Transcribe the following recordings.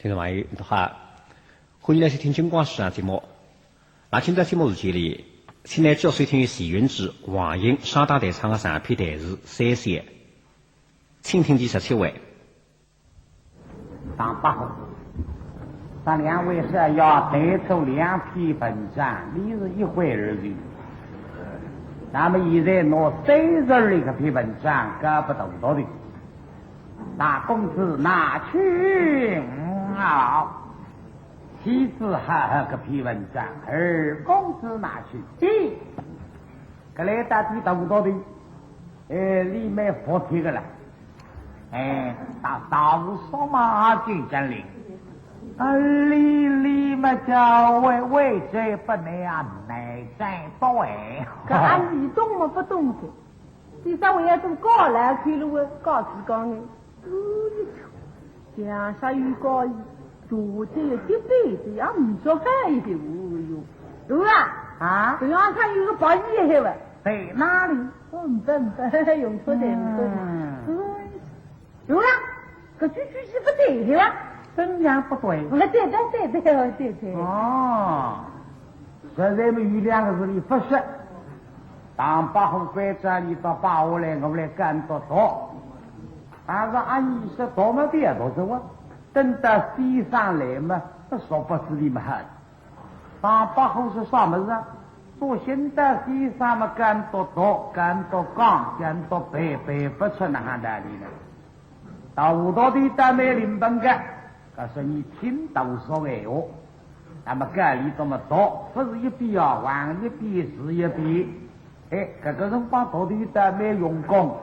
听众朋友你好，欢迎来收听金光时啊节目。那今朝节目时间里，请来继续收听徐云之、黄英、沙大队唱的上篇台词三线，请听第17位。当8号，咱两位是要带出2篇文章，你是一回而已。那么现在拿32个篇文章搞不懂的，大公子拿去好，妻子还个篇文章，二公子拿去。这来大体懂到的，里面服帖个了。大无所马进占领，里嘛叫为这不能内在多哎。这俺李懂么不懂的，第三位要从高来看了我高子讲的，江下有高多这一辈子也唔说还有哟啊，这样看有个白衣黑吧？在哪里？笨用错的有了，可句是不对的了。怎样不对？对。哦，实在没有2个字里不是。当8号拐杖里到把我来，我们来干多多。但是俺意识多么别多是我，等到西上来嘛，说不是你们喊。当8号是什么人？说现在西上嘛干多多，干多刚，干多白不出那行的里呢。到舞蹈的单位领本个，可是你听到说话哦。那么这里这么多，不是一笔啊，往一笔是一笔。这个人把到底单位用功，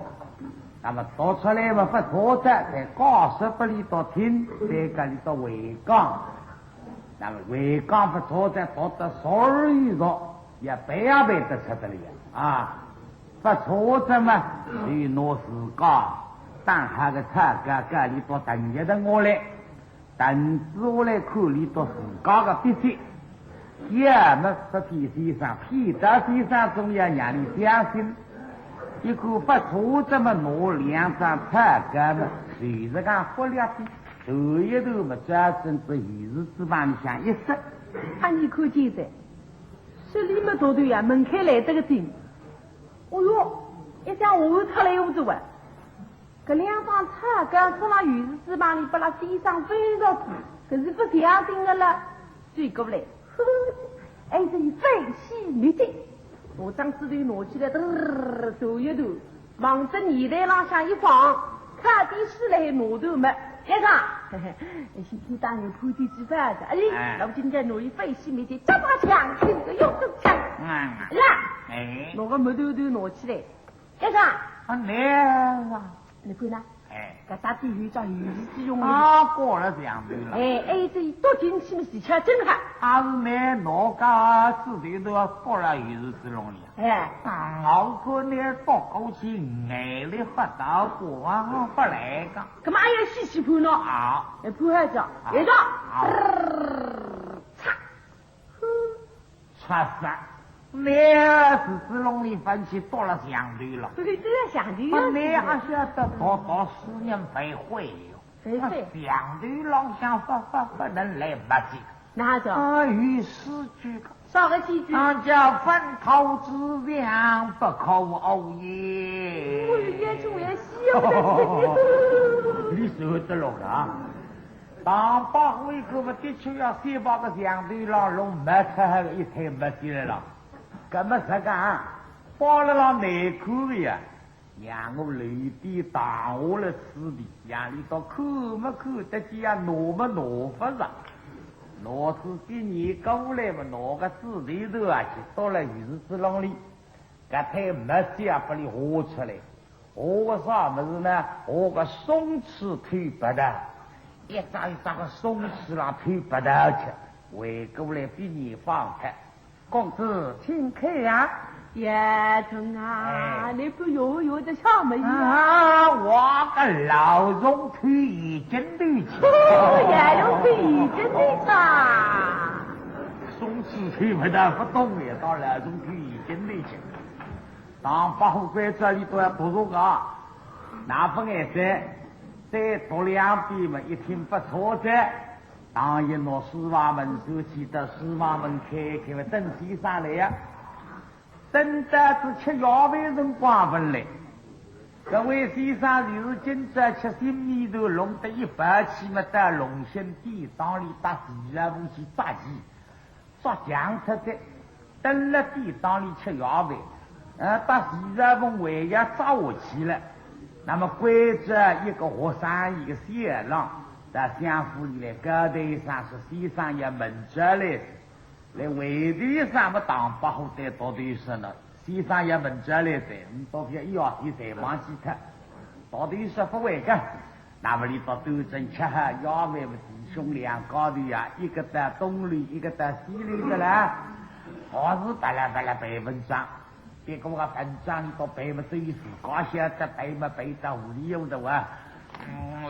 那么读出来嘛不错的，在高十不里头听，在这里头围岗，那么围岗不错的，读得所以说也背得出的了啊，不错的嘛，所以拿自家。当下个参加这里头等一的我来，等子我来看里头自家的必须，也么实体先生、皮达先生总要让你相信，一个不错这么拿2张参加嘛，随着讲忽略的，头一头嘛，这真是一日之帮想一生。你看见的，这里面头头呀，门开来这个顶，哦哟，一想我出来又走啊。这2张菜刚从那鱼子翅膀里把那地上飞着去，可是不相信的了，追过来，这一飞细没得，我将石头拿起来，抖一抖，往这泥袋上向一放，看地势来拿头没，先生，先天当有铺地几番子，老今天拿一飞细没得，这把枪听个有个枪，拿个木头拿起来，先生，你看呢？这大地鱼叫鱼之用的。过了这样子了。这多进去嘛，是吃真好。还是拿哪个自己都要过了鱼之容易。我看你多高兴，爱里发到过啊，不来个。干嘛要细细判呢？判下着，一着，擦死。你是自容易分析多了相对了，这样相对了。你还晓得多4年非会哟，相对了想不能来不及。哪着？与诗句少个几句。叫粪土之良，不可偶也。我越出越笑。你说得了啊？当8号一个的确要7、8个相对了，弄没出还一台没进来了。这么实干，包了那内裤的呀，让我泪滴打我了吃的，让你到看没看得见呀，挪没挪不上，挪是比你过来嘛，挪个纸里头啊，去到了鱼子笼里，这台没下不里活出来，活个啥么子呢？活个松弛腿不的，一张个松弛了腿不的去，围过来比你放开。公子，请客呀！叶春啊，你不有的笑没有？我个老荣腿已经立起，也有腿已经立起。松弛腿不但不动也到老荣腿已经立起。当8号拐这里都要读书个，哪分颜色？再读2遍嘛，一听不错的。当一拿丝袜门手起到丝袜门开了，等先生来呀，等到只吃药饭辰光分来。各位先生，就是今朝吃新米头，弄得一百起么到龙兴店当里打鸡肉武去抓鸡，抓酱出的，等了店当里吃药饭，打鸡肉凤还要抓下去了。那么关着一个学生，一个小郎，到相府里来，高头上是先生也门着来，来围头上么当把火在到头上了。先生也问着来噻，到底一要题才忘记他，到底是不会干。那么你到斗争吃喝要为弟兄两高头呀，一个到东里，一个到西里的啦，好是巴拉巴拉背文章，别个我文章你到背么最死，高晓得背么背到屋里有的哇。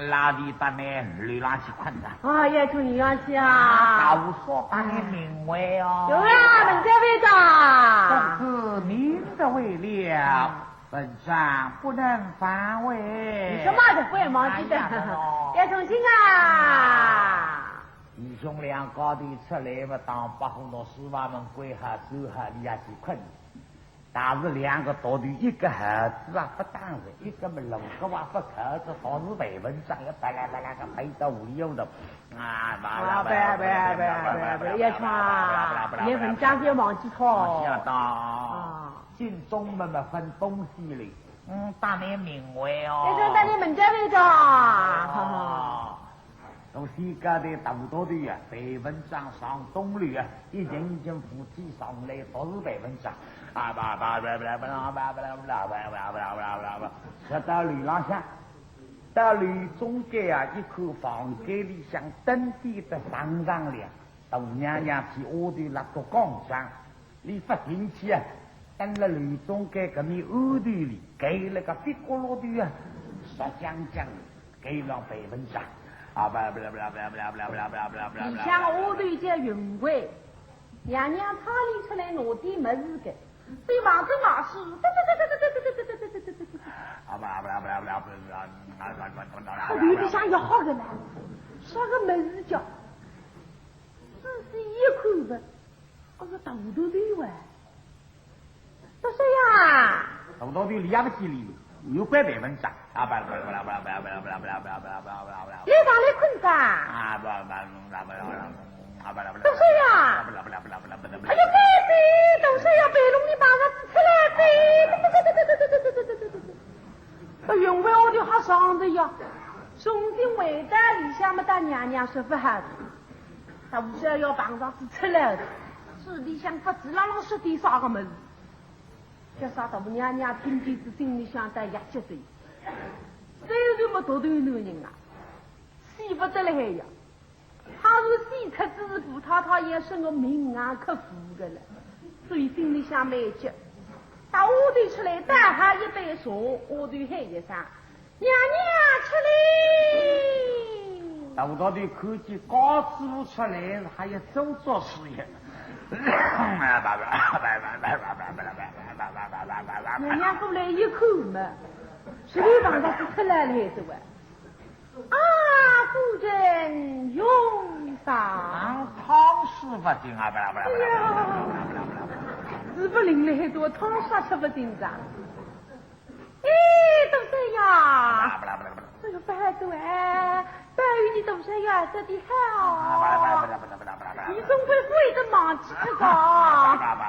拉的把那流浪去困着。啊，也从流浪去啊！告诉把你名为哦。有啊，本家会长。公子明的为了，本上不能反胃。你说嘛就不会忘记的。叶重庆啊！弟兄两高头出来嘛，当把红到四娃们跪下走下，你也去困。但是两个到底一个孩子啊不当人，一个么龙个娃不靠着，倒是背文章要巴拉巴拉个背到屋里有的啊！别穿，叶文章就忘记他。想到进中门嘛分东西嘞，大年名为哦。叶说大年门家会长。从西家的大多的呀，背文章上东里啊，一人一人夫妻上来都是背文章。说到吕廊下，到吕中间啊，一口房间里向登地的上上了，大娘娘去屋里那个广场，你不进去啊，登了吕中间这面屋里里，给了个别个老的啊，说讲讲，给了背文章。你像屋里叫云贵，娘娘他里出来拿点么子的。对王正老师，他有点像要好的呢，啥个么子叫？仔细一看吧，我说大头对喂，多少呀？大头对里也不记里，有怪白文章啊！你上来困啥？多少呀？哎呀，背多少呀？背龙你把它指出来背！云贵我就好上的呀，从今回到里下么大娘娘说不好的，他无需要帮上是出来的，是里向不知老说点啥个么子，叫啥大娘娘听见是心里想得也觉得，谁都没多对那个人啊，气不得了还呀。他是西出之父，他也是我明安克服的了，所以心里想美急。到屋里出来，打他一杯茶，屋里喊一声：“娘娘出来！”到到底看见高师傅出来，还要做做事业。娘娘过来一看嘛，谁帮他是出来了的喂？啊，夫人用上汤师傅进啊！哎呀，日不灵来多，汤啥吃不进的？哎，多少呀？这个白多哎，白玉你多少呀？这的好。你总归会的忙起这个，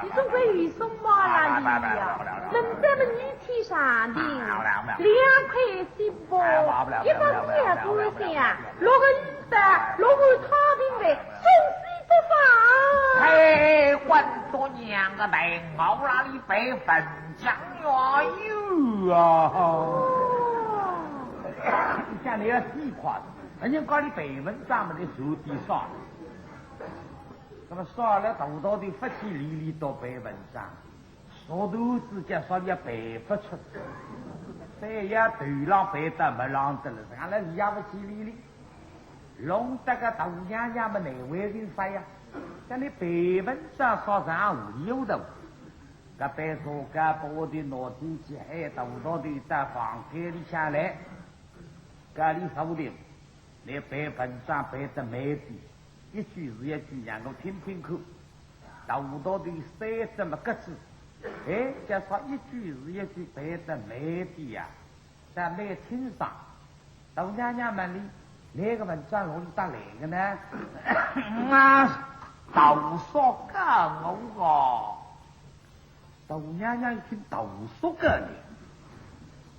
你总归雨松嘛啦你呀，能这么女体上的，2块西包，一个面锅下，6个鱼蛋，6个汤平来，送西不放。嘿，混多娘个蛋，熬那里白粉浆呀有啊！像你要细夸的，人家搞你白文章么的手底上。那么烧了头道的夫妻里里到白文章，烧头之间烧也白不出，这也头浪白得没浪得了，俺那也不去里里，弄得个大娘娘们内外人发呀，像你白文章烧上无有的，个白说个把我的脑筋去，哎，头道的在房间里下来，个里说的，你白文章白得美的。一句是一句，让我听听看。到到底谁这么个子？哎，叫说一句是一句，背得美的呀，但没听上。到娘娘们里，那个文章哪里打来的呢？啊，豆说个我豆娘娘一听豆说个呢，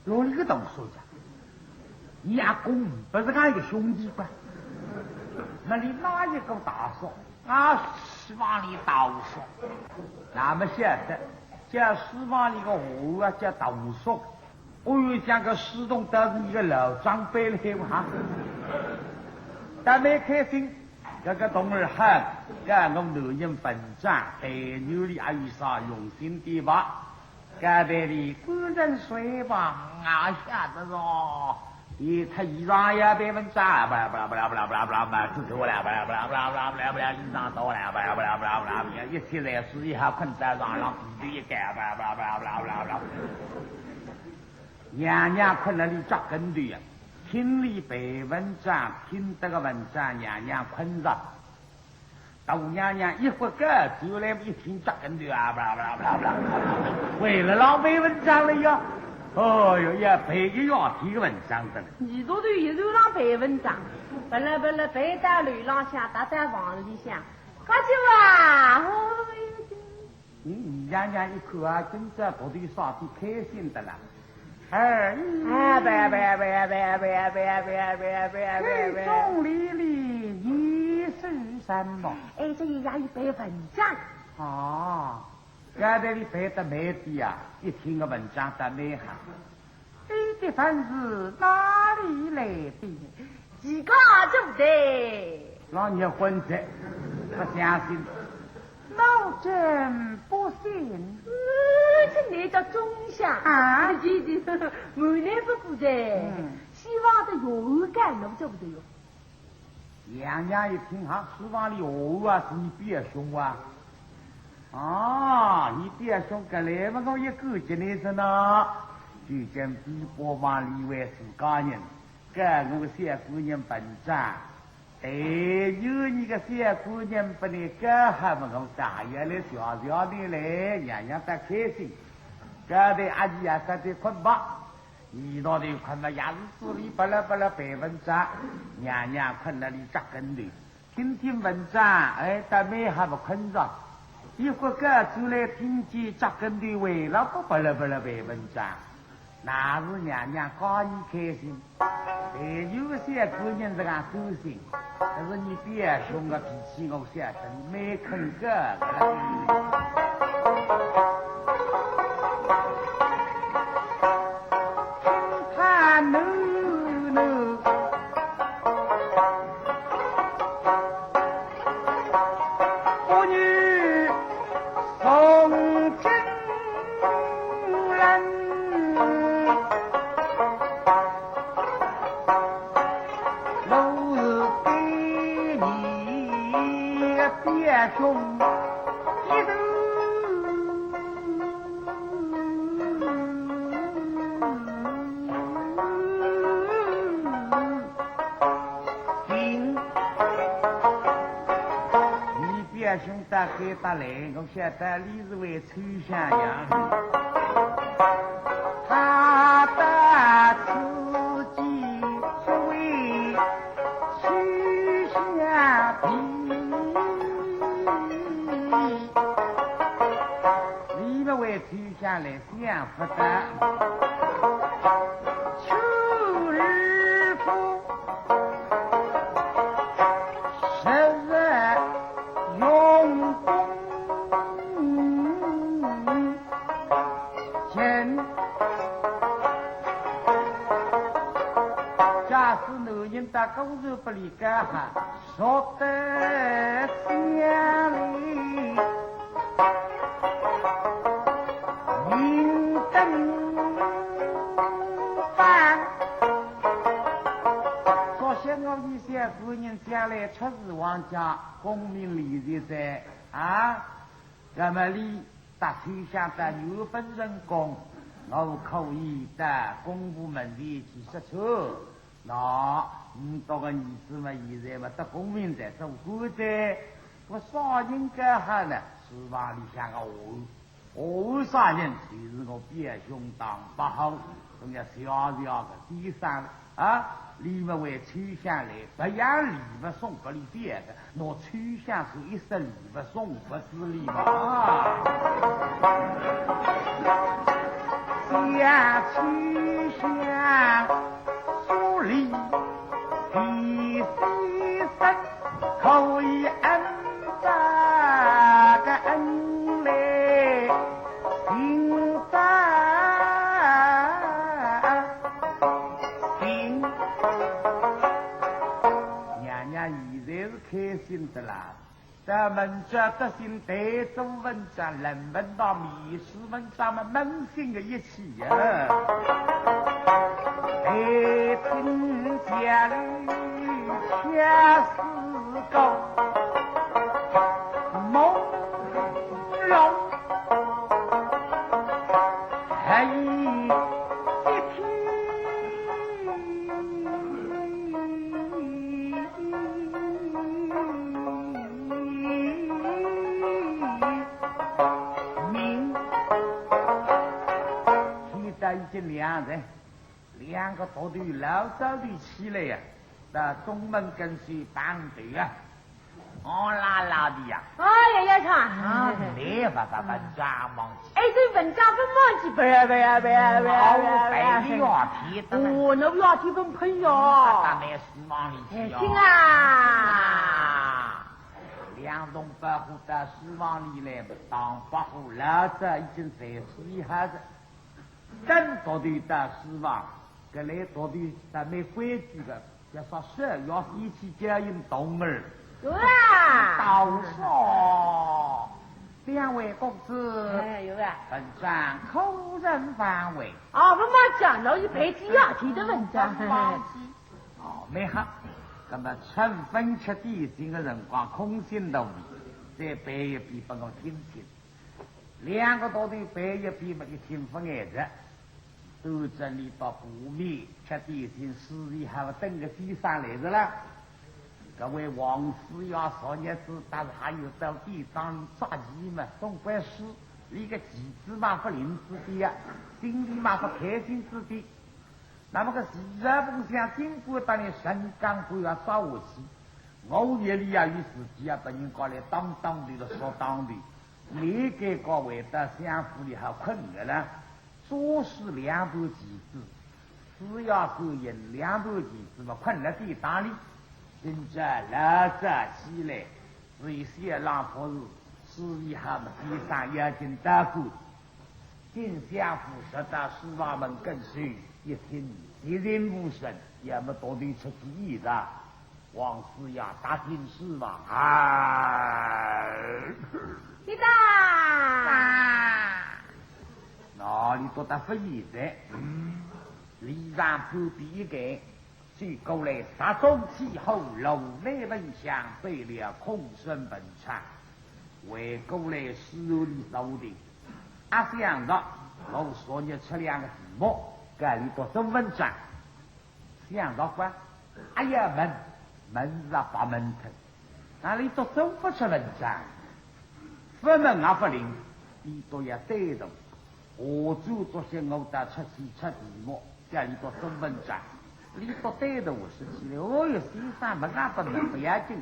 哪里个豆说家？你阿公不是俺一个兄弟吧？那里哪一个大说？啊，希望你豆说，那么晓得。叫希望你个话啊，叫豆说。我又讲个石洞都是一个老长辈了哈，但没开心。这个冬儿喊，干我男人本长，对女里还有啥用心的吧？干得里古人说吧，俺晓得咯。他衣裳也被蚊扎，不啦不啦不啦不啦不啦不啦不啦，出头了不啦不啦不啦不啦不啦不啦，衣裳多了不啦不啦不啦不啦，一起来是以后困在床上，地里一盖不啦不啦不啦不啦不啦不啦。娘娘困那里扎根的呀，听里被蚊帐，听这个蚊帐，娘娘困着。到娘娘一会个就来一听扎根的啊，不啦不啦不啦不啦，为了浪费蚊帐了呀。哦哟，也背个要提个文章的。你都对一路上背文章，不了不了，背到路浪下，打在房里向，高兴啊！你娘娘一看啊，真正不对上帝开心的了。哎，别，钟离离，你是什么？哎，这一家一背文章。哦。刚才你背的美的呀，一听个文章的美哈。你的本事哪里来的？几个就得。老娘混子，不相信，老真不信。这你叫忠相啊！姐姐，满脸不负的。希望的有干侬对不对哟？娘娘一听哈，希望的有啊，是你别凶啊。啊，你别说个来嘛，我也顾及你着呢。就将比波往里为自家人，跟我小姑娘本账。哎，有你个小姑娘不能干哈嘛？我大爷来小小的来，娘娘得开心。刚才阿姨啊，刚才困吧？你到底困了，也是子里巴拉巴拉背文章，娘娘困那里扎根的，听听文章，哎，但没还不困着。一会儿个就来听见扎根的为了不巴拉巴拉背文章，那是娘娘高一开心。有些姑娘这样高兴，但是你别凶个脾气，我晓得你没肯个给他来，我晓得你是为抽象样，他的自己是为抽象的，你们为抽象来想不得，秋日不大公主不理解哈，说得乡里云登翻，说些我一些姑娘将来出使王家，功名利禄在啊，那么你大天下的有本人工，我可以的公部门的几十处，那到个儿子嘛，现在嘛，得公民在做官在，我啥人该好呢？书房里向个我啥人？就是我表兄当不好，人家小小个第三啊，你们为取下来，不让礼物送给你别的，我取下是一生礼物送不是礼嘛啊！下取下书里第四声，可以恩这个恩来行行。娘娘现在是开心的啦。咱们这德行带走文章，人闻到秘书文章们扪心的一起呀。待听家里恰似高朦胧，还一听。已经两个大队老早的起来呀，到中门跟随绑队啊，拉拉的呀。哎呀呀，唱！你把文章忘记。哎，这文章不忘记，不要。背你要提的。我那不要提分配哟。大妹书房里去行啊。两栋保护到书房里来，当保护老早已经在此以后的。真到底到书房，这来到底咱没规矩的，要说是要一起教引动儿。有啊。到说，两位公子。哎，有啊。本章口人范围。哦，我们讲了一辈子要提的文章。哦，没好。那么趁分吃地形的辰光，空心动力，再背一遍给我听听。两个到底背一遍嘛，一听不挨着。都这里到不面吃地形，司仪还要等个地上来着了。各位王师要说日子，但是还有到地上抓鸡嘛，总归是一个棋子嘛不灵之地啊，心里嘛不开心之地。那么个第二梦想，经过当年神冈不要找我去，我夜里啊，与自己啊，把人过来当的了，说当的，你给各位的相府里还困的了。多是两盘棋子，只要是赢两盘棋子嘛，困了地当里。现在老早起来，是一些老婆子，是以后嘛，地上要进大过。进相府说到书房门跟随，一听一人无声，要么到底出去衣裳。王师呀，打进书房啊！你打。哪里多大不义在？礼让不必给，虽过来杀中气候，楼内文香背了空身本场，为过来使里手的。想到我说你出两个题目，这里多做文章。想到关，哎呀门是把门头，那里都做不出文章，不门啊不灵，你都要带动。我就这些我的出题目，这里头做文章，里头带着我事情了。哦哟，先生没那不能不要紧，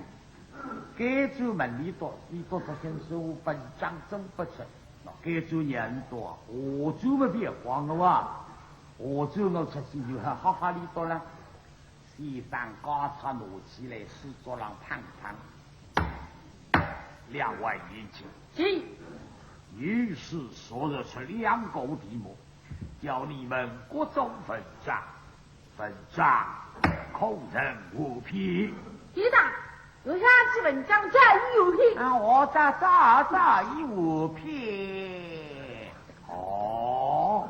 该做门里头这些书本章真不出，该做人多，我就不别慌了哇！我就我出去就好好里头了。先生高叉拿起来，是桌上烫烫。两位已经。于是说的是两个题目，叫你们各种分章，空人无批。局长，有下去文章这一无批。我这一无批。哦，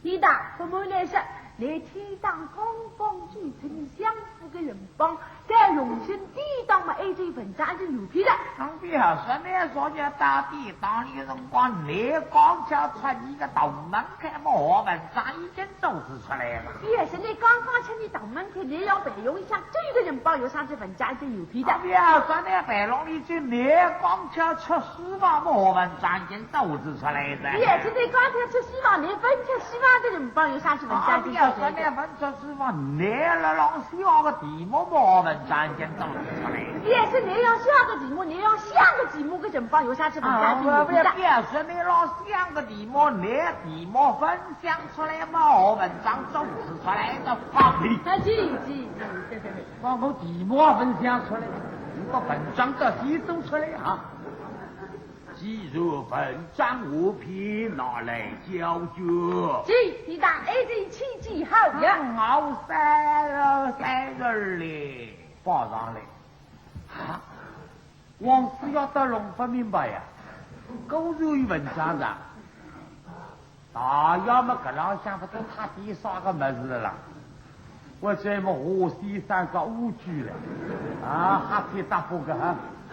局长，不瞒你说，来天上刚刚举行相府的人帮，在荣兴地当嘛，这文章已经有批了。侬别说那说叫到底当年辰光，你刚叫出你个大门开么？我文章已经组织出来了。也是你刚刚请你大门口，你要备用一下，这个人帮有上去文章已经有批的。别说那白龙里句你刚叫出希望么？我文章已经组织出来的。也是你刚才出希望，你分出希望的人帮有上去文章已经别说那分出希望，你了让希望个题目么？我文章已经组织出来的。也是你要下个题目，你要下个题目个人帮有上去文章已经有批的。别说你老想个题目，你题目分享出来嘛，我文章组织出来的放屁。对，把我题目分享出来，你把文章的题做出来啊！既如文章无批，拿来教学。你打 A G 7记好呀。好3哩，报上来。啊，王师要得弄不明白呀，勾入于文章上。要么搿浪向不知他第啥个么子了，我这么河西山个乌居了，还可以答复个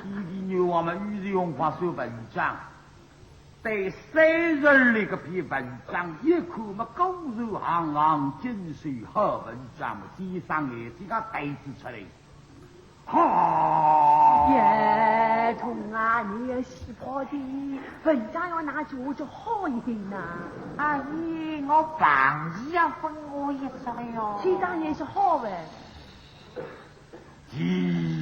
弟弟牛我们于是用法说文章，对30里个篇文章，一看么勾入行行精髓好文章，地上眼睛个呆子出来。叶童啊，你要洗泡的文章要拿酒就好一点呐。阿姨，我放弃要分我一次了哟。西藏也是好呗。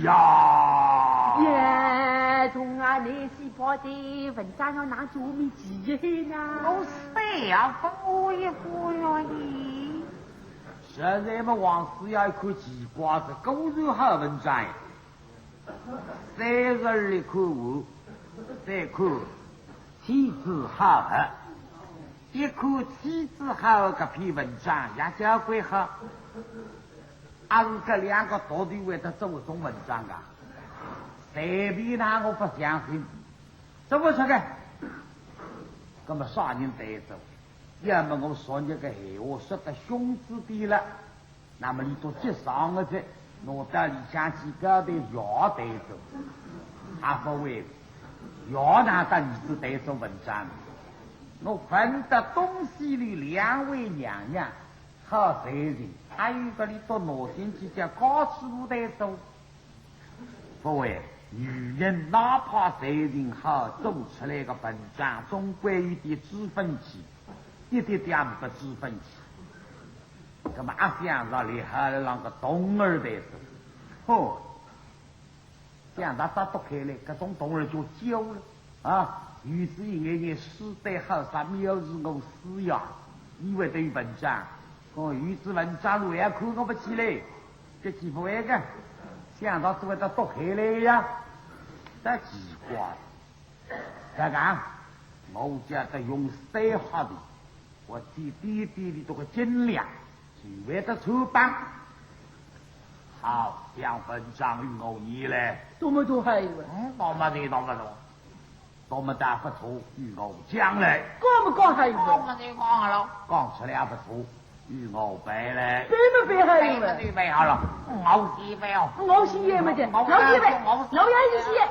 呀！叶童啊，你洗泡的文章要拿酒米几一呢？我谁要分我一个哟你？现在么王师要看奇瓜子，果然好文章。30里看我，再看妻子好合，一看妻子好这篇文章也交关好。是这2个到底为他做一种文章啊？随便他我不相信，怎么说个？那么啥人带走？要么我说你个闲话说得凶之地了，那么你都接上了去，我到里向去搞点药带走，还不为药哪个你是带走文章？我分得东西里2位娘娘好谁人，还有个里到脑筋去叫高起路带走。不为女人哪怕谁人好做出来个文章，总归有点脂粉气，一点点不脂粉气。那么想让你还让个动儿带走，想他打开来，这种动儿就焦了于是眼书带好啥藐视我思呀，以为对文章。于是文章我也看我不起来，这几不会个，想到是为他读开来呀，这奇怪。再讲，我家得用3号的，我滴的这个斤两，只为他出版。好，像文章与我你嘞，多么多还有多么多么大不错与我讲嘞，讲不讲还有多么的讲了，讲出来不错。与我背嘞，背没背还有背背好了，我先背哦，我先也没得，我先背，我也是先。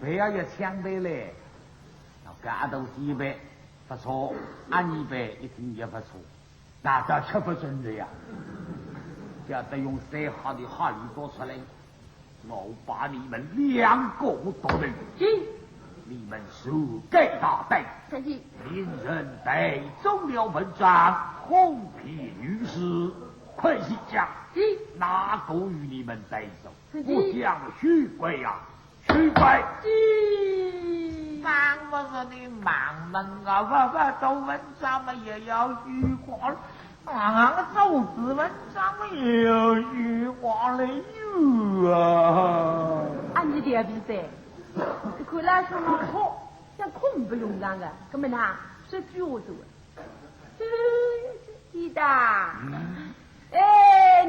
背要有枪背嘞，那都先背，不错，你背一定也不错，那倒吃不准的呀。要得用3号的话语说出来，我把你们2个夺人，你们输给大队，令人背中了文章。红皮女士，快些讲，哪个与你们带走？我讲虚鬼啊，虚鬼！忙不是你忙门啊，做文章嘛也要虚光，做字文章嘛也要虚光了哟你点比赛，这看来上脑好，像空不用上的，根本他是句话做。记得，那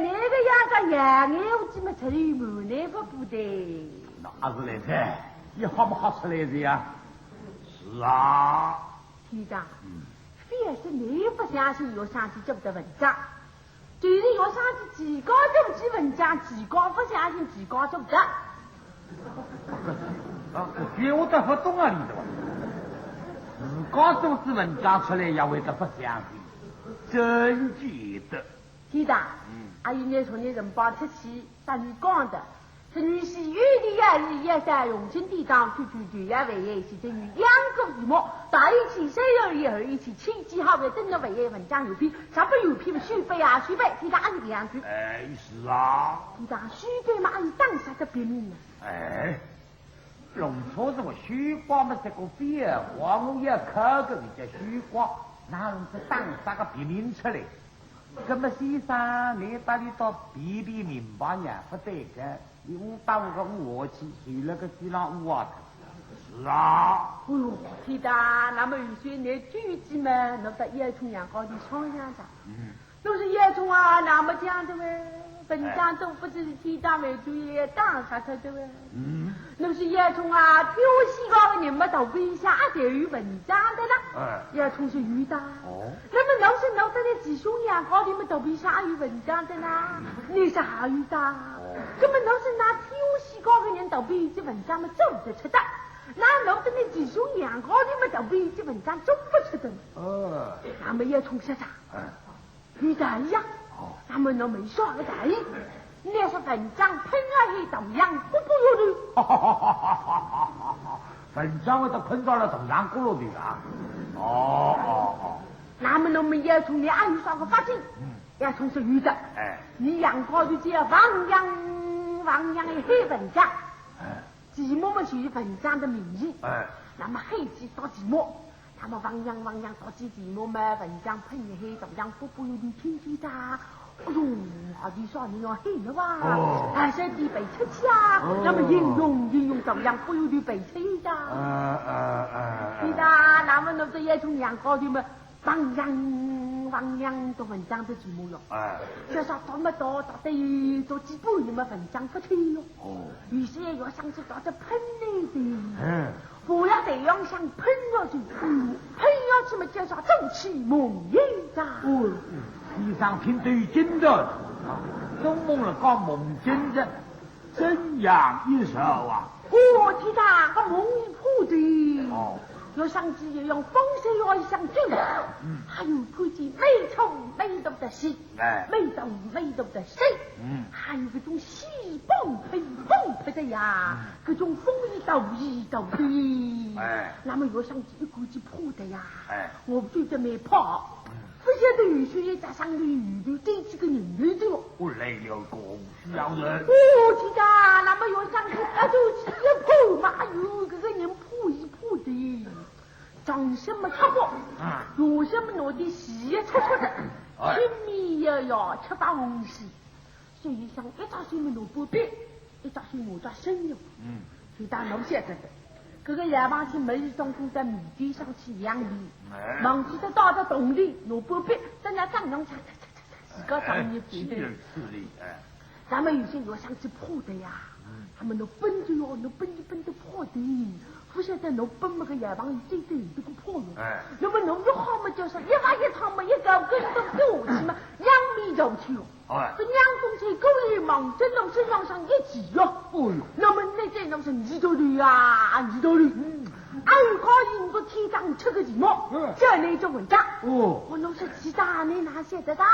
个样个样，我怎么出来嘛？那个不得。哪是来的？你好不好出来的呀？是啊。局长，非是你不相信有上去做的文章，就是有上去几个做起文章，几个不相信几个做的。这句我都不懂啊，里头。自家组织文章出来也会得不相信，真记得。天大，阿姨你从你人帮出去，把你讲的。是女婿有的呀，也在用心地当，句也为也是等于两个一模，大一起生日以后一起亲戚好的，等着为也文章有批，啥不有批嘛？续费啊，续费，天大按这样去。哎，是啊。天大续费嘛，按当下的别名呢。哎，弄错是我虚光嘛，这个变化我也看过人家虚光，哪能是当啥个别名出来？那么先生，你到底到比比明白呢？不对的。你585个5去，睡了个几浪5啊？是啊。哎呦，天大，那么有些你举子们，那到叶冲阳高的想想着。都是叶冲啊，那么这样的喂，本家都不知天大为主也当啥他的喂。都是叶冲啊，挑西高的人们都比下就有文章的了。叶冲是鱼的。那么老是老在那几兄弟高的们都比下有文章的呢，你是还有的。根本都是拿挑西高的人都比这文章们走得出的，那老的那几兄弟高的们都比这文章走不出的。那么叶冲学长，你在呀？那么那没说个在，你是文章喷了黑同样不有的。文章我都喷到了同样咕噜的啊。那么我们叶冲你按说个发现，叶冲是有的。你养高的这王阳的黑文章，寂寞嘛就是文章的名义。那么黑鸡到寂寞，那么王阳到寂寞嘛，文章喷的黑同样不有的听听的。哎呦，好的说你要黑了哇，还是地被出去啊？那么应用怎么样不有的被出的？是的，那么那个叶冲养高的嘛。王阳的文章的节目哟，就是多么多到底做几本你们文章不听哟。于是要想去到这喷你的，不要这样想喷下去，喷下去嘛就说正气梦魇的。地上听对劲的，都梦了搞梦真的，怎样一首啊？天大，个梦一铺的。要上机也用风水要相对，还有推荐美丑美斗的戏，美斗的戏，还有这种戏蹦喷的呀，各种风一斗的，那么要上机一估计破的呀，我觉得没破，不晓得有些在上面遇到这几个人类的咯。我来了个需要人。天大，那么要上机就是一破嘛，有这个人破一破的。长什么出过，有什么弄的细也出的，吃米也要吃把东西，所以想一早先弄不变，一早先弄抓生肉，最大弄些的，这个夜晚去没中途在米地上去养米，忙起的到这洞里弄不变，人家张扬自个长一肥的，咱们有些要想去破的呀，他们都奔着哟，都奔着破的。不晓得侬奔那个夜房一对这个破了，那么侬就好嘛，就是一挖一场嘛，一个跟着跟下去嘛，两米上去哦。这两公车够一忙，这侬身上一挤哟。那么那这侬是二道驴啊，二道驴。俺高兴个天上吃个寂寞，这那种文章。我侬说其他你哪写得他？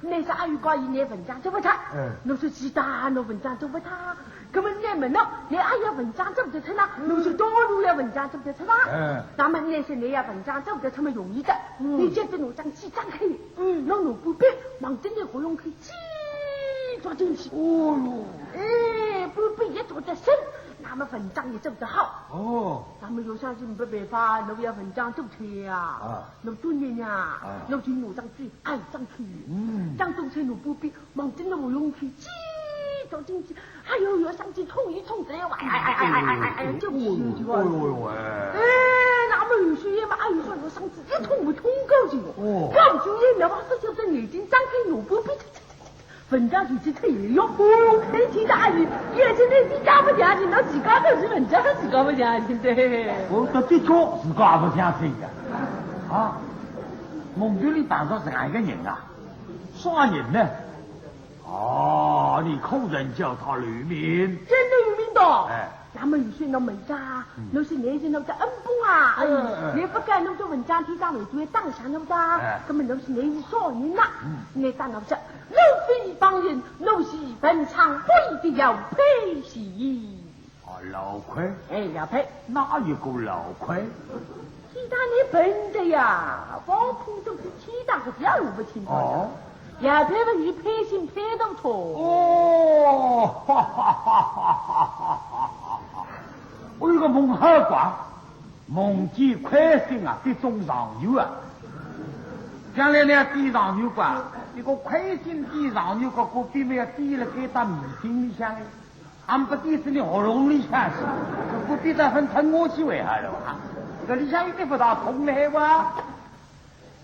那是俺高兴那文章做不他，侬说其他那文章做不他。那么你们呢？你还要文章做不得出呢？侬说多路要文章做不得出呢？那么那是你要文章做不得出么容易的？你觉得侬张气张开，侬不必忙真的活用去记抓进去。不必也做得深。那么文章也做得好那么有相信没办法，侬要文章做出呀，侬多年呀，侬就努张嘴爱张去，张东西侬不必忙真的我用去记走进去，还有要上去冲一冲这样就那么有些嘛，有说上去一冲不冲够去高就也那么这就是眼睛张开侬不必文章就是特也用，你听到阿姨，也是你自家不相信，那自家都是文章，自家不相信对。我的确自家不相信的，梦队里当着是哪一个人啊？啥人呢？哦，你口人叫他吕明，真的有名道。哎，那么有些那文章，那是年轻那个恩公啊，你不干那个文章天上为主当下那个，根本都是年纪少年呐。你当那这，若非一帮人，若是本场不一定要配戏。哦，老亏，哎，要配。哪一个老亏？其他你笨的呀，光听都是其他个表路不清楚。哦。要配不与配心配到错。哦，哈哈哈哈哈哈！我有个梦好光，梦见快心啊，得中上游啊。将来呢，地上有光，这个快心地上有个隔壁没有地了，给他迷心里向的，俺不地是你喉咙里向是，隔壁的很疼我去为啥了啊？这里向有点不大痛的哇，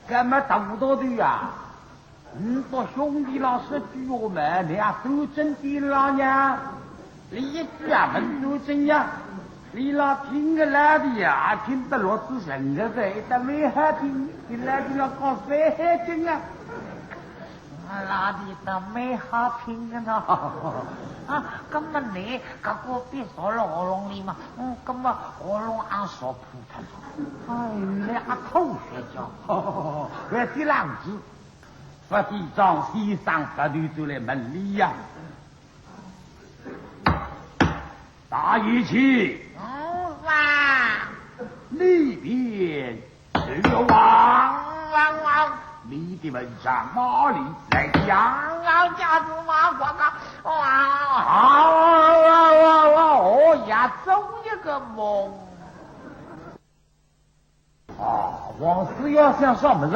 干嘛打不到的呀？把兄弟老师句我们，你啊都真的了呢？你一句啊问都真呀？你老听个来的呀，听得落是人个在，但没好听，你来的要搞谁还听啊？拉的都没好听的呢。啊，咁么你嗰個別鎖落喉嚨裏嘛？咁么喉嚨硬鎖葡萄。哎，原來阿偷學咗。我的浪子，不地藏西上不对就来门里呀。大义气。哇！里边只有王，你的文章哪里来讲？家子马广告，我也做一个梦。王师要想什么子？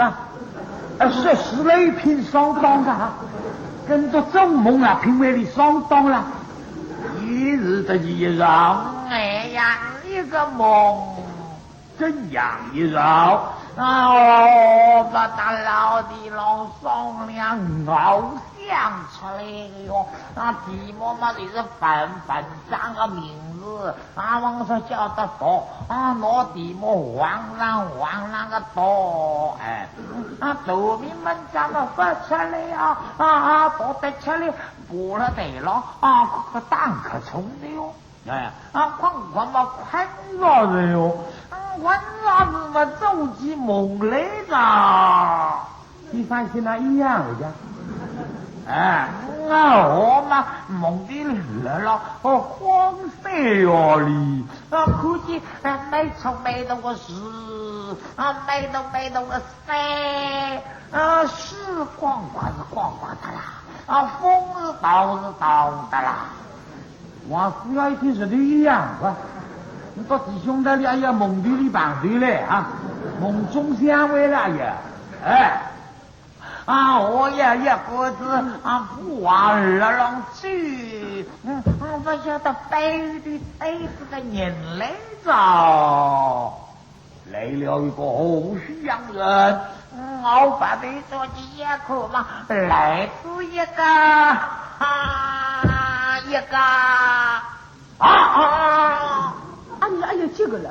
说是雷品上当啊，跟着做梦啊，品味里上当了。一日的一绕，哎呀，一个梦，怎样一绕？把他老的老商量熬想出来的哟。题目嘛就是反章个名字，往上叫得多，拿题目往上个多，哎，头面文章嘛发出来呀，读得出来，播了对了，可当可冲的哟。哎，困嘛困啥子哟？困啥子嘛走起梦来着？你发现那一样的呀？我嘛梦里来了，慌死哟你！估计没出没动个事，没动个事，是逛的啦，风是倒的啦。王师要一听是你一样吧？你到弟兄那里哎呀，梦里绑对嘞啊，梦中相会了呀，我也一个字不往二郎去，不晓得背子个人来着，来了一个红须洋人，我把你做几口嘛，来自一个你哎呀这个了，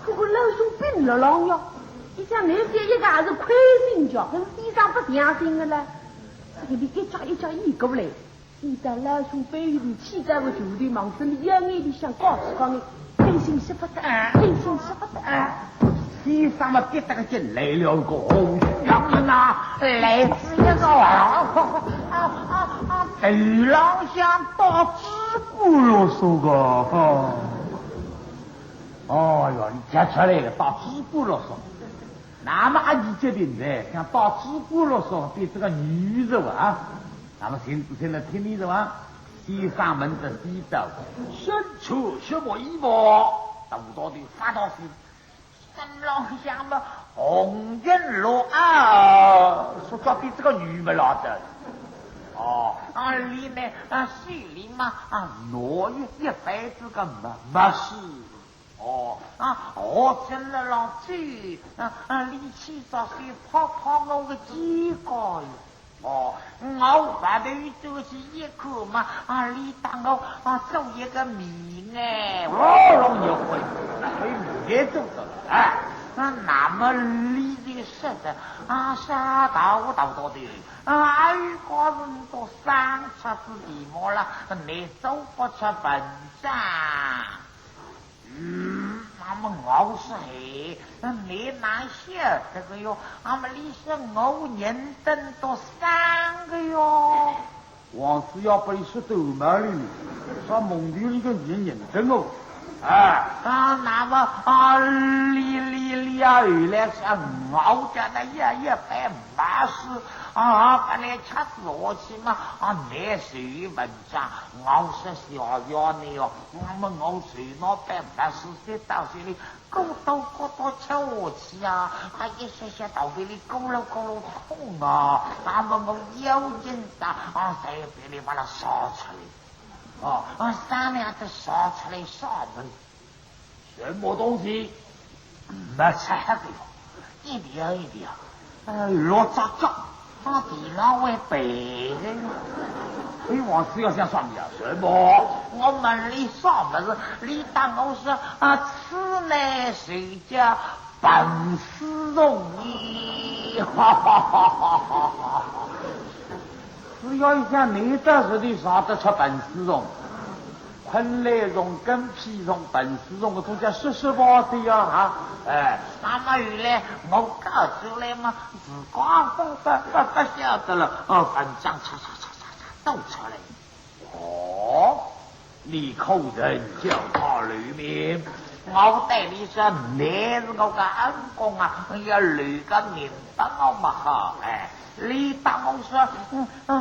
可老兄病了郎哟。你像那些一个还是亏心脚，跟地上不良心的了。这个你一家一过来，你在老兄背后的气在我酒店忙着你眼里想告诉你，真心是不得，地上嘛跌得个劲，来了一个红须洋人来自一个头郎想到支鼓了说个。哦哟，你接出来了，到支鼓了说。那么你决定的，像到支鼓了说对这个女人啊，那么现在听你的话，西上门的西走，身处什么衣服，到底发到是。三郎想嘛，红人罗说到底这个女没拿的。里面戏里嘛挪一辈子个没事。我真的老去力气早是泡我个几个哟。我发的就是一口嘛你当我做一个米哎，我容易会也做的那么你这个说的杀到的哎，个人都三出子地毛了，你走不出本账。那么我是嘿，你哪些这个哟？俺们历史我人等都3个哟。王子要把你说斗满里呢，说蒙丢一个人真哦。哎，那么李啊，原来是我家的也白马事本来吃我去嘛你是文章，我是小妖呢哟，我随那白马事在到这里勾到吃我去一些到这里勾了痛那么我有劲的在这里把它烧出来。3两的烧出来烧门，什么东西？没吃个哟，一点，落杂交，地上会白的。哎，王子要想上面什么？我们里烧不是，你当我是此乃谁家本事容易？只要一想你这是的啥得出本事容，昆来容跟皮容本事容，我都叫实话的呀那么原来我告出来嘛，自光不晓得了反正叉都出来。你口人叫他吕面，我对你说，你是我个恩公要吕个面当我嘛好你当我说，我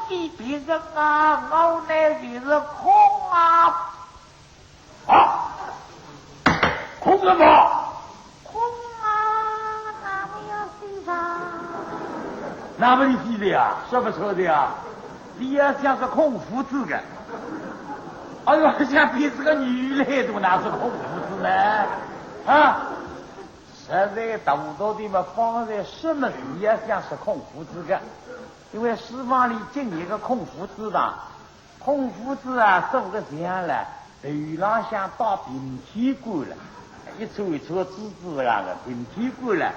是别人我乃是空空什么？空哪没有西吧？那么你记得呀？说不错的呀？你要像是空胡子的，哎呦，像比这个女来都哪是空胡子呢？实在大道的嘛，放在什么事也像是空胡子的，因为书房里进一个空胡子的，空胡子做个这样了，头浪向到平体馆了，一抽支个平体馆了，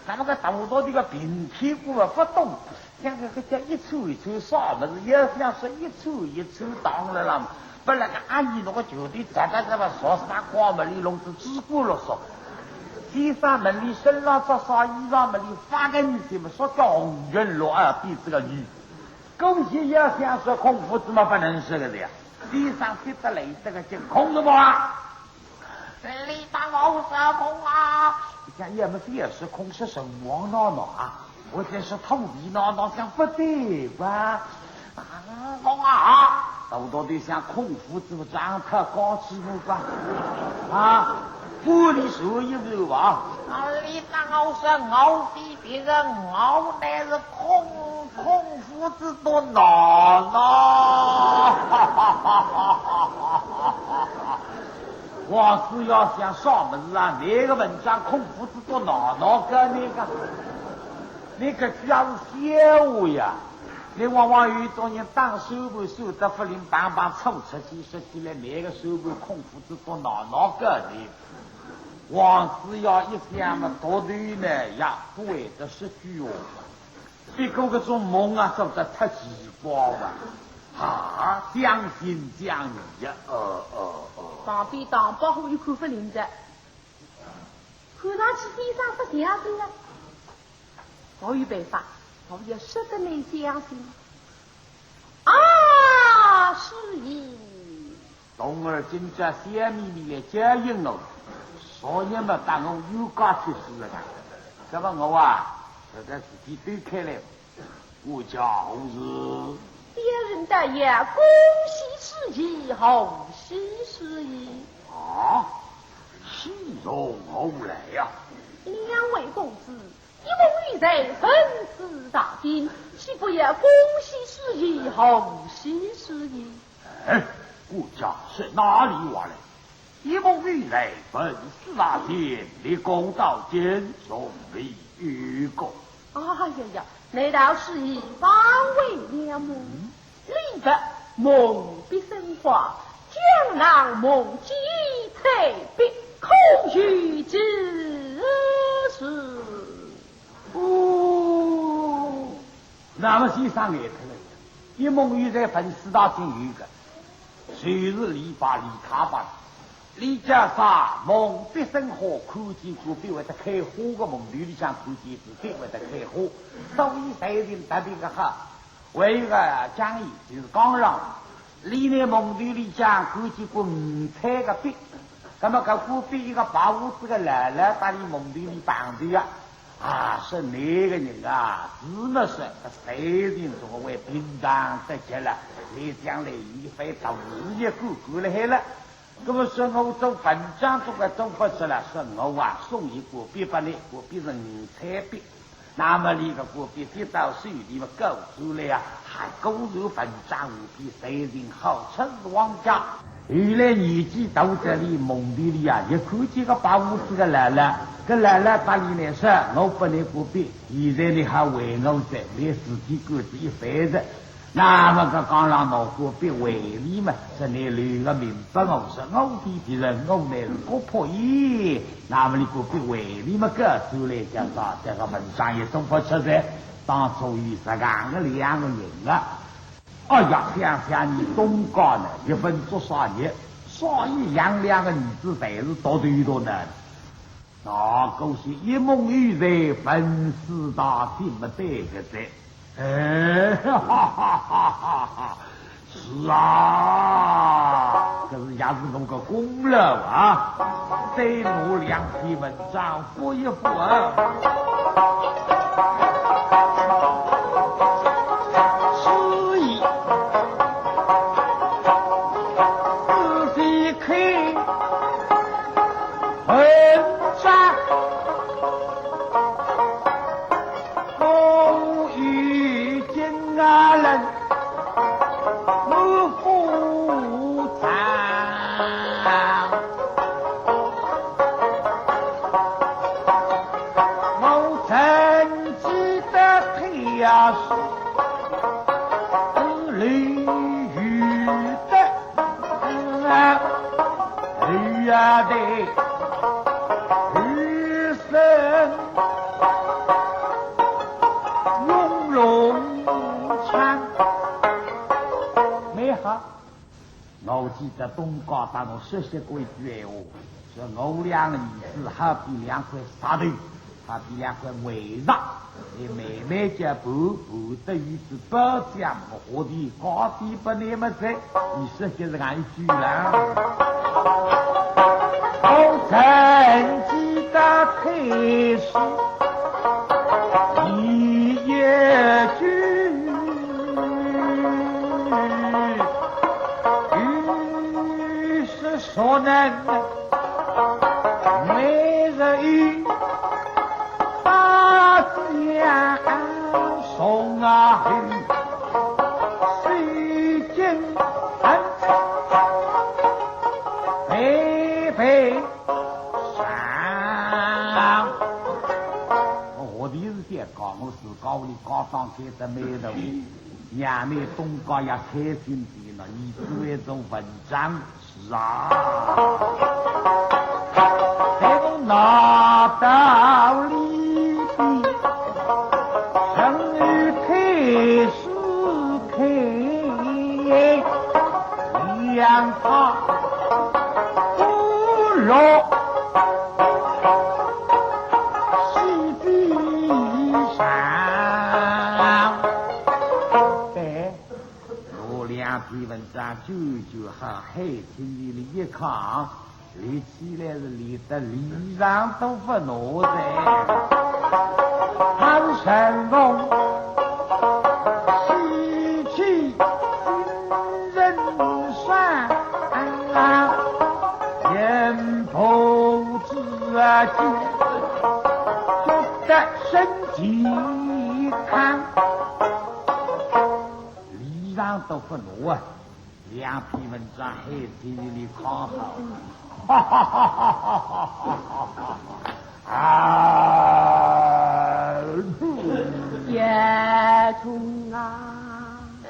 那么个大道的个平体馆不动，像个叫一抽啥么子，也像是一抽当了啦，不那个阿姨那个酒店这么说啥光门里笼子只顾了说。衣裳门里身上着啥衣裳门里发个女的嘛，说叫红人罗比这个女，恭喜要想说空腹子嘛不能说的呀，地上贴得来这个就空的嘛，你当我是空你看也没也是空是神王闹我这是土地闹想不对吧？空到底像空腹子长特高起目吧？玻璃手一手吧。你当我是我比别人我乃是空夫子多恼。我是要想上门哪个文章空夫子多恼跟那个家是小物呀。你往往有一种人当手盘手得不灵棒抽出去说起来哪个手盘空夫子多恼个的。王是要一想嘛，到头呢呀，不会的是句别个这种梦做得太奇怪了将信将疑呀，旁边当保护又看不灵着，看上去地上是这样子的，我有办法，我要舍得你相信是意。冬儿今朝笑眯眯的接应所以嘛，当我有家去世了，那么我这个事体对开来，我叫是别人大爷，恭喜事宜，好喜事宜喜从何来呀？两位公子，一梦玉在分此大惊，岂不也恭喜事宜，好喜事宜？顾家是哪里话来？一梦玉来本是那天的公道间从未遇过。那道事宜方为良梦，立不梦必生花，江郎梦鸡才必空虚之事。那么先生也可以，一梦玉在分四大经有个，谁是李八李卡巴？李家沙梦必生活，看见过必会得开花的梦里里向看见是必会得开花，所以才定特别个好。为一个讲义就是刚让里内梦里向看见过五彩个笔，那么个过必一个把屋子个来来把你梦里绑的呀。是那个人啊，是么是他谁定作为平常得急了，你将来一番到日夜过了海了。那么说我做文章做个做不出来，说我啊送一个笔把你，我笔是五彩笔，那么你个个笔跌到水里面勾出来啊，还勾入文章无比谁人好称王家。原来年纪到这里梦里里啊，一看见个把屋子个来了，个来了把你来说，我不能不必，现在你还为我在，连自己个子一翻着。那么个刚让老过别为你嘛，是你留个明白我是我的人，我乃是不破译。那么你个别为你嘛个出来讲啥？这个文章也做不出来，当初于这两个人啊。哎呀，想想你东家呢，一份做啥业，所以养两个儿子才是多对多呢。那狗是一梦玉在分四大听不得个在。哈哈哈哈哈！是啊，可是也是弄个功劳啊！再录两篇文章，复一复啊！所以仔细看文章。人我负长，我曾记得太阳是雷雨的雨啊的雨声隆隆。我记得东家当我说过一句话，说我两个儿子好比两块沙头，好比两块围上，你慢慢家步得于是包浆我的高低不那么在，你说就是俺一句了。我曾记得太师一夜句。说能每日把家送啊水晶北北上，我的是这高，我是高里高上去的没头，娘妹东高也开心的了，你只为做文章。啊！在我拿到里的生日开始开，让他不落西壁上。两篇文章就好，海天里一看，立起来是立得礼上都不挪在，他是神龙西去新人山，人不知今觉得身体康。都不挪啊！两篇文章海天里看好，哈哈哈哈哈哈！啊！叶冲啊，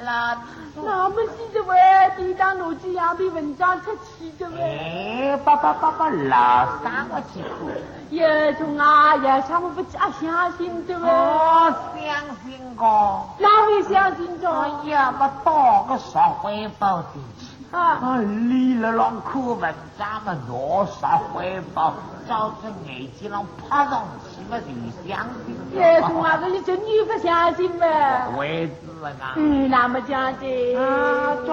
那我们记得外地当逻辑两篇文章出去。气的喂。哎，爸，老三个去哭。也从啊也想不起啊相信的喂。哦，相信我。哪会相信着？哎呀，我到个少回报的去。啊，理了让课文章嘛，多少回报，照着眼睛上拍上去嘛，就相信。也从啊，这里真女不相信呗。位置了啊。那么讲的。啊，这是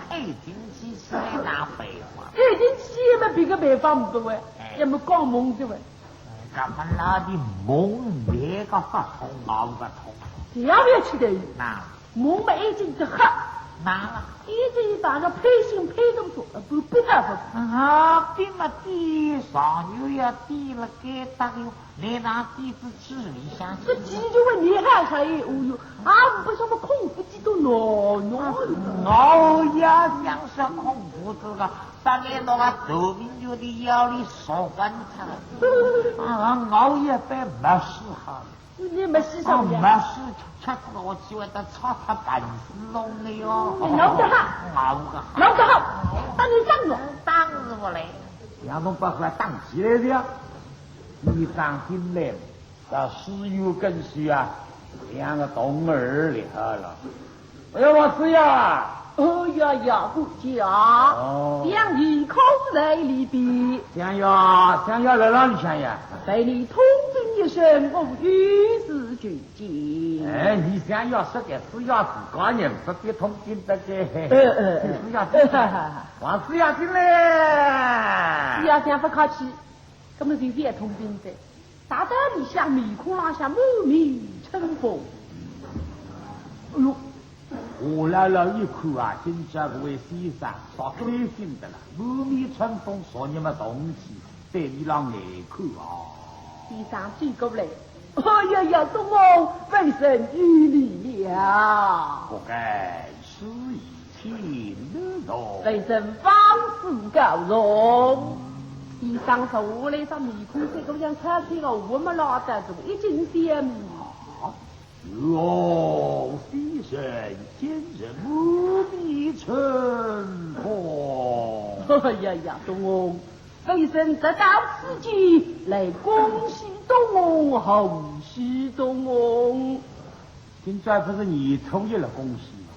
黑进去是拿废话。黑进去也没别个办法不喂，也没搞蒙的喂。干嘛那的蒙那个发通熬个通？这样不要去的。那蒙没一进就黑。那了。一直打着配心配动作，不太不。啊，别嘛地上又要地了给大个，你拿地子指理下去。这鸡就问你还才哦哟，啊不什么空腹鸡都挠。我也想说空腹这个，但你那个周明就的腰里说干他。啊，我也被没事好。你没洗手没事，吃这个我去为他炒他本事弄的哟。弄得好，弄得好，当你上了，当然不来。杨总把出来当起来的呀，一张进来，到石油跟需啊，两个冬儿里头了。哎呀，我是呀。哦呀，不讲。哦。两你口在里边。想要来哪里想呀？被你通知一声，我与时俱进。哎，你想要说的是要自个人不必通知的个。是要进来，王是要进来。是要这样不客气，根本就别通兵的。大胆你像面孔拉下满面春风。哎呦！我来了一看啊，今朝这位先生少开心的了，满面春风说你们东西，对你让眼看啊。先生追过来，哎呀，东翁为神与你了。不该是以前的喽。为神方事告容。先生说我来上面孔这个像拆开了我们老的这一斤鲜。哦，先生今日满面春风。哎呀，东翁，为神得到此机来恭喜东翁，贺喜东翁。今朝不是你同意了恭喜吗？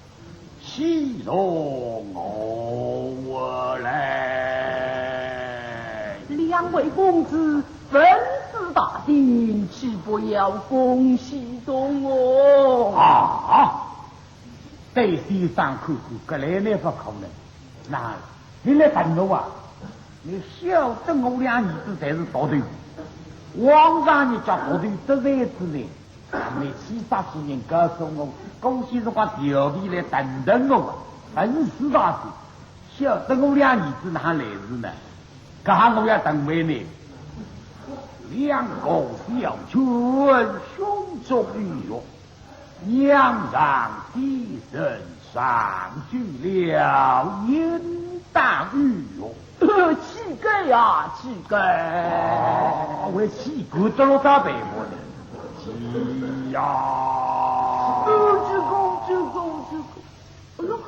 喜容我来。两位公子分子大定，岂不要恭喜东翁？对先生看看，格来那不可能。那你来等我啊！你晓得我俩儿子才是道对，皇上你叫道对得罪之人，你其他夫人告诉我，恭喜是光调皮来等等我，本事大事，晓得我俩儿子哪来事呢？这下我要等为呢。两个小犬胸中玉玉，娘让地神上去了应当玉玉。乞丐呀，乞丐！为乞丐得了大白我呢？乞呀！鞠躬！哎呦，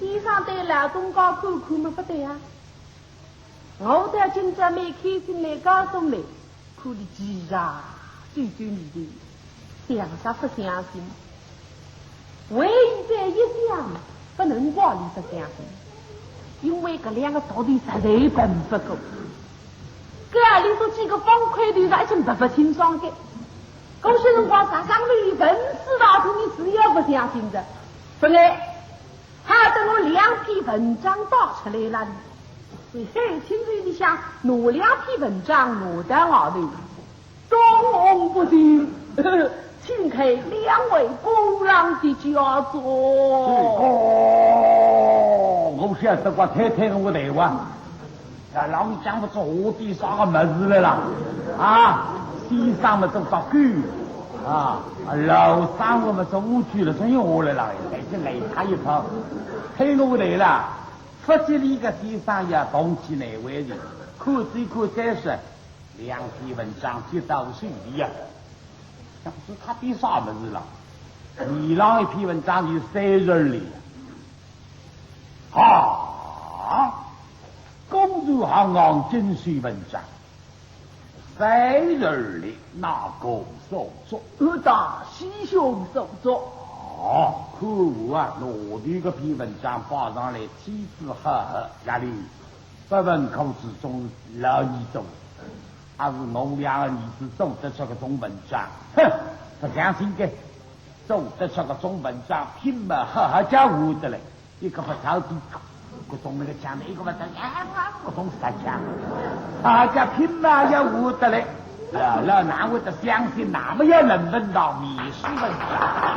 先生对老东高看看嘛不对呀？我到今朝没开心来告诉你，看你急呀，追你的，相啥不相信？唯在一想，不能光你不相信，因为这两个到底实在本不够。这里头几个方块的已经不清爽的，有些人光上里文字大头你是要不相信的，不然，他等我两篇文章打出来了。嘿，亲嘴你想哪两篇文章拿到外头？东翁不行，请开两位公郎的家座。我晓得我太太我台湾，老你讲不出我的啥个么子来了啊！先生们都到狗老三我们都误去了，真有我来了，再去来他一套，推我来了。发觉里个先生也动起哪位人，看这看再说，两篇文章接到手里呀，想是他比啥么子了？你让一篇文章就3人里，做下昂金水文章，谁人里哪个所作？我大师兄所作。哦，可恶啊！罗地个篇文章发上来，妻子呵呵压力，不问口之中乐意中，还是侬两个儿子做得出个种文章？哼，不相信的，做得出个种文章，拼么呵呵家伙的嘞，一个不着地，个种那个讲的，一个不着个种啥讲？大家拼么也活得嘞，那哪会得相信那么要能闻到秘书文章？